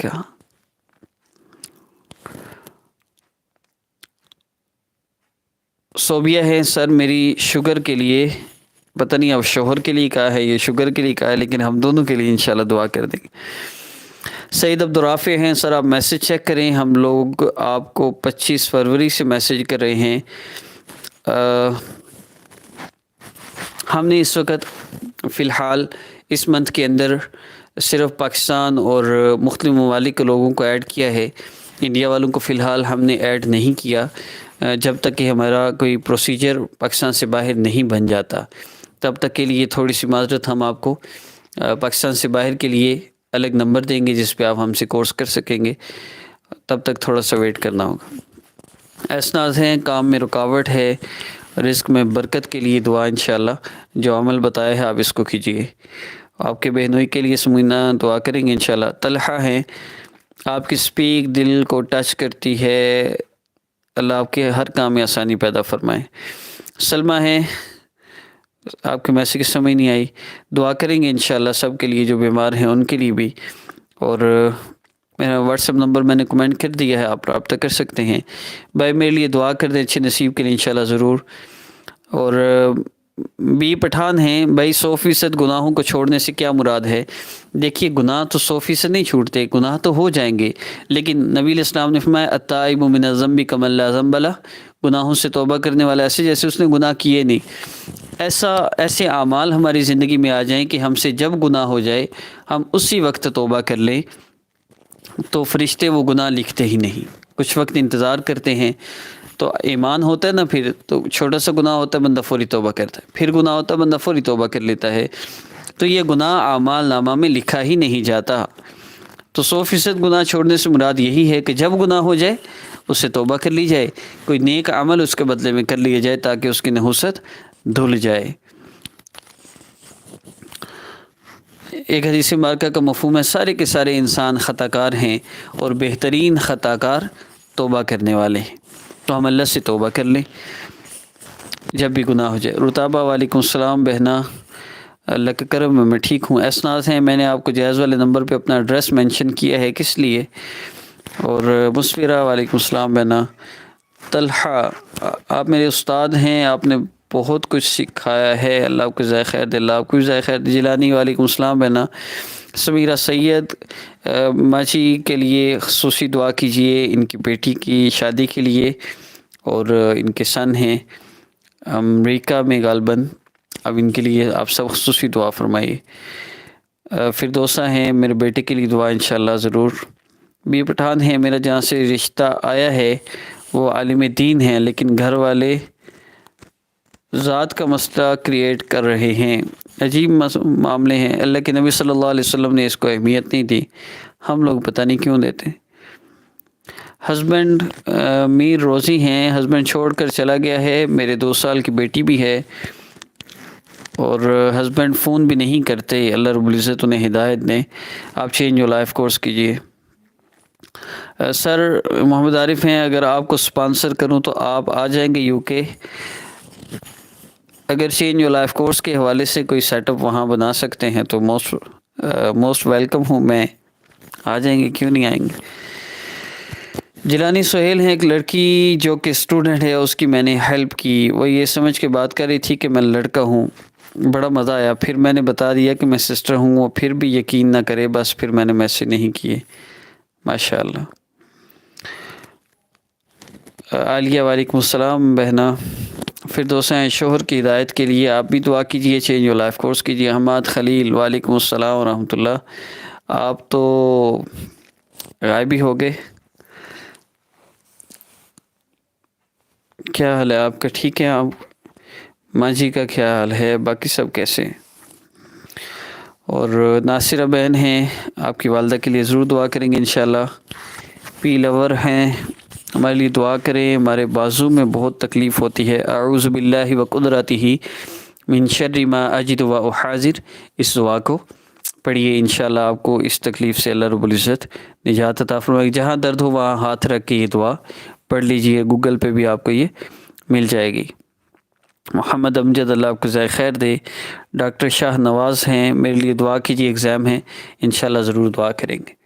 کیا؟ صوبیہ ہے سر میری شوگر کے لیے، پتہ نہیں اب شوہر کے لیے کہا ہے یہ شوگر کے لیے کہا ہے، لیکن ہم دونوں کے لیے انشاءاللہ دعا کر دیں گے۔ سعید عبدالرافع ہیں سر، آپ میسج چیک کریں، ہم لوگ آپ کو 25 فروری سے میسج کر رہے ہیں۔ ہم نے اس وقت فی الحال اس منتھ کے اندر صرف پاکستان اور مختلف ممالک کے لوگوں کو ایڈ کیا ہے، انڈیا والوں کو فی الحال ہم نے ایڈ نہیں کیا جب تک کہ ہمارا کوئی پروسیجر پاکستان سے باہر نہیں بن جاتا، تب تک کے لیے تھوڑی سی معذرت، ہم آپ کو پاکستان سے باہر کے لیے الگ نمبر دیں گے جس پہ آپ ہم سے کورس کر سکیں گے، تب تک تھوڑا سا ویٹ کرنا ہوگا۔ اسناد ہیں کام میں رکاوٹ ہے، رزق میں برکت کے لیے دعا انشاءاللہ، جو عمل بتایا ہے آپ اس کو کیجیے۔ آپ کے بہنوئی کے لیے سمینہ دعا کریں گے انشاءاللہ۔ طلحہ ہیں آپ کی سپیک دل کو ٹچ کرتی ہے، اللہ آپ کے ہر کام میں آسانی پیدا فرمائے۔ سلمہ ہیں آپ کے میسیج کی سمجھ نہیں آئی، دعا کریں گے انشاءاللہ سب کے لیے جو بیمار ہیں ان کے لیے بھی، اور میرا واٹس ایپ نمبر میں نے کمنٹ کر دیا ہے، آپ رابطہ کر سکتے ہیں۔ بھائی میرے لیے دعا کر دیں اچھے نصیب کے لیے انشاءاللہ ضرور۔ اور بی پٹھان ہیں بھائی 100% گناہوں کو چھوڑنے سے کیا مراد ہے؟ دیکھیے گناہ تو 100% نہیں چھوٹتے، گناہ تو ہو جائیں گے، لیکن نبی علیہ السلام نے فرمایا التائب من الذنب کمن لا ذنب لہ، گناہوں سے توبہ کرنے والا ایسے جیسے اس نے گناہ کیے نہیں۔ ایسے اعمال ہماری زندگی میں آ جائیں کہ ہم سے جب گناہ ہو جائے ہم اسی وقت توبہ کر لیں، تو فرشتے وہ گناہ لکھتے ہی نہیں، کچھ وقت انتظار کرتے ہیں، تو ایمان ہوتا ہے نا، پھر تو چھوٹا سا گناہ ہوتا ہے بندہ فوری توبہ کرتا ہے، پھر گناہ ہوتا ہے بندہ فوری توبہ کر لیتا ہے، تو یہ گناہ اعمال نامہ میں لکھا ہی نہیں جاتا۔ تو 100% گناہ چھوڑنے سے مراد یہی ہے کہ جب گناہ ہو جائے اس سے توبہ کر لی جائے، کوئی نیک عمل اس کے بدلے میں کر لیا جائے تاکہ اس کی نحوست دھل جائے۔ ایک حدیث مبارکہ کا مفہوم ہے سارے کے سارے انسان خطا کار ہیں اور بہترین خطا کار توبہ کرنے والے ہیں، تو ہم اللہ سے توبہ کر لیں جب بھی گناہ ہو جائے۔ رتابہ وعلیکم السلام بہنا، اللہ کے کرم میں ٹھیک ہوں۔ اسناد ہیں میں نے آپ کو جائز والے نمبر پہ اپنا ایڈریس مینشن کیا ہے کس لیے؟ اور مسفرہ وعلیکم السلام بہنا۔ طلحہ آپ میرے استاد ہیں، آپ نے بہت کچھ سکھایا ہے، اللہ آپ کو جزائے خیر دے، اللہ آپ کو جزائے خیر دے۔ جیلانی وعلیکم السلام بہنا۔ سمیرہ سید ماچی کے لیے خصوصی دعا کیجئے، ان کی بیٹی کی شادی کے لیے، اور ان کے سن ہیں امریکہ میں غالباً، اب ان کے لیے آپ سب خصوصی دعا فرمائیے۔ فردوسہ ہیں میرے بیٹے کے لیے دعا انشاءاللہ ضرور۔ بی پٹھان ہیں میرا جہاں سے رشتہ آیا ہے وہ عالم دین ہیں، لیکن گھر والے ذات کا مسئلہ کریٹ کر رہے ہیں، عجیب معاملے ہیں، اللہ کے نبی صلی اللہ علیہ وسلم نے اس کو اہمیت نہیں دی، ہم لوگ پتہ نہیں کیوں دیتے۔ ہسبینڈ میر روزی ہیں، ہسبینڈ چھوڑ کر چلا گیا ہے، میرے 2 سال کی بیٹی بھی ہے، اور ہسبینڈ فون بھی نہیں کرتے، اللہ رب العزت انہیں ہدایت دیں، آپ چینج یور لائف کورس کیجئے۔ سر محمد عارف ہیں اگر آپ کو سپانسر کروں تو آپ آ جائیں گے یو کے؟ اگر چینج یور لائف کورس کے حوالے سے کوئی سیٹ اپ وہاں بنا سکتے ہیں تو موسٹ ویلکم ہوں میں، آ جائیں گے، کیوں نہیں آئیں گے۔ جیلانی سہیل ہیں ایک لڑکی جو کہ اسٹوڈنٹ ہے، اس کی میں نے ہیلپ کی، وہ یہ سمجھ کے بات کر رہی تھی کہ میں لڑکا ہوں، بڑا مزہ آیا، پھر میں نے بتا دیا کہ میں سسٹر ہوں، وہ پھر بھی یقین نہ کرے، بس پھر میں نے میسج نہیں کیے۔ ماشاءاللہ۔ عالیہ وعلیکم السلام بہنا۔ پھر دوستیں شوہر کی ہدایت کے لیے آپ بھی دعا کیجئے، چینج یور لائف کورس کیجئے۔ حماد خلیل وعلیکم السلام ورحمۃ اللہ، آپ تو غائب ہی ہو گئے، کیا حال ہے آپ کا؟ ٹھیک ہے آپ؟ ماں جی کا کیا حال ہے؟ باقی سب کیسے؟ اور ناصرہ بہن ہیں، آپ کی والدہ کے لیے ضرور دعا کریں گے انشاءاللہ۔ پی لور ہیں، ہمارے لیے دعا کریں، ہمارے بازو میں بہت تکلیف ہوتی ہے، اعوذ باللہ وقدرتہ من شر ما اجد واحاذر، اس دعا کو پڑھیے، انشاءاللہ آپ کو اس تکلیف سے اللہ رب العزت نجات عطا فرمائے۔ جہاں درد ہو وہاں ہاتھ رکھ کے یہ دعا پڑھ لیجئے، گوگل پہ بھی آپ کو یہ مل جائے گی۔ محمد امجد اللہ آپ کو جزائے خیر دے۔ ڈاکٹر شاہ نواز ہیں، میرے لیے دعا کیجیے، ایگزام ہے، انشاءاللہ ضرور دعا کریں گے۔